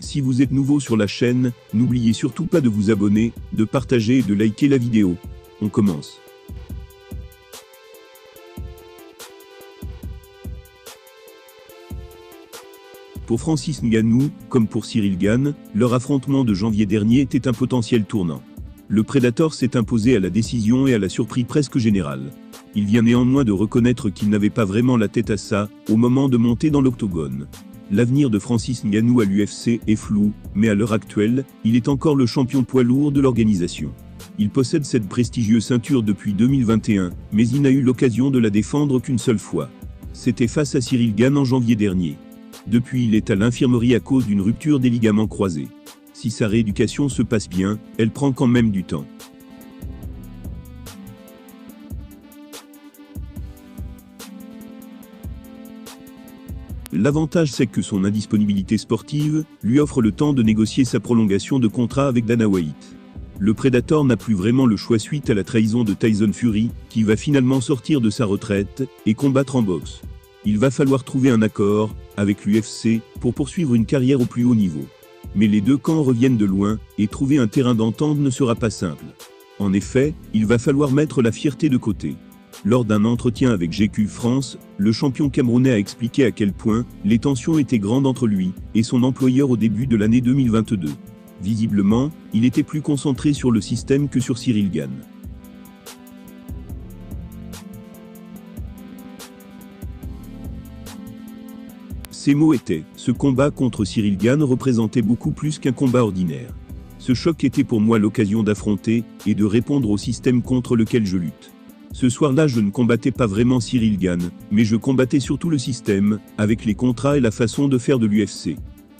Si vous êtes nouveau sur la chaîne, n'oubliez surtout pas de vous abonner, de partager et de liker la vidéo. On commence. Pour Francis Ngannou, comme pour Cyril Gane, leur affrontement de janvier dernier était un potentiel tournant. Le Predator s'est imposé à la décision et à la surprise presque générale. Il vient néanmoins de reconnaître qu'il n'avait pas vraiment la tête à ça, au moment de monter dans l'octogone. L'avenir de Francis Ngannou à l'UFC est flou, mais à l'heure actuelle, il est encore le champion poids lourd de l'organisation. Il possède cette prestigieuse ceinture depuis 2021, mais il n'a eu l'occasion de la défendre qu'une seule fois. C'était face à Cyril Gane en janvier dernier. Depuis, il est à l'infirmerie à cause d'une rupture des ligaments croisés. Si sa rééducation se passe bien, elle prend quand même du temps. L'avantage, c'est que son indisponibilité sportive lui offre le temps de négocier sa prolongation de contrat avec Dana White. Le Predator n'a plus vraiment le choix suite à la trahison de Tyson Fury, qui va finalement sortir de sa retraite et combattre en boxe. Il va falloir trouver un accord avec l'UFC pour poursuivre une carrière au plus haut niveau. Mais les deux camps reviennent de loin, et trouver un terrain d'entente ne sera pas simple. En effet, il va falloir mettre la fierté de côté. Lors d'un entretien avec GQ France, le champion camerounais a expliqué à quel point les tensions étaient grandes entre lui et son employeur au début de l'année 2022. Visiblement, il était plus concentré sur le système que sur Cyril Gane. Ces mots étaient « Ce combat contre Cyril Gane représentait beaucoup plus qu'un combat ordinaire. Ce choc était pour moi l'occasion d'affronter et de répondre au système contre lequel je lutte. Ce soir-là, je ne combattais pas vraiment Cyril Gane, mais je combattais surtout le système, avec les contrats et la façon de faire de l'UFC.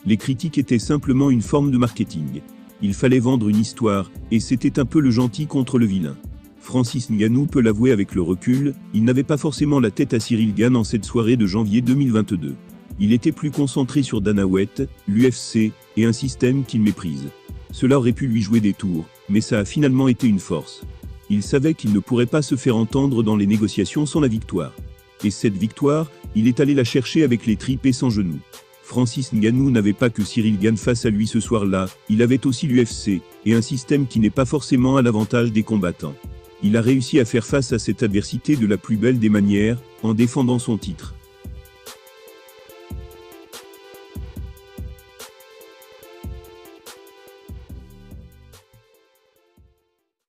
Les critiques étaient simplement une forme de marketing. Il fallait vendre une histoire, et c'était un peu le gentil contre le vilain. Francis Ngannou peut l'avouer avec le recul, il n'avait pas forcément la tête à Cyril Gane en cette soirée de janvier 2022. Il était plus concentré sur Dana White, l'UFC, et un système qu'il méprise. Cela aurait pu lui jouer des tours, mais ça a finalement été une force. Il savait qu'il ne pourrait pas se faire entendre dans les négociations sans la victoire. Et cette victoire, il est allé la chercher avec les tripes et sans genoux. Francis Ngannou n'avait pas que Cyril Gane face à lui ce soir-là, il avait aussi l'UFC, et un système qui n'est pas forcément à l'avantage des combattants. Il a réussi à faire face à cette adversité de la plus belle des manières, en défendant son titre.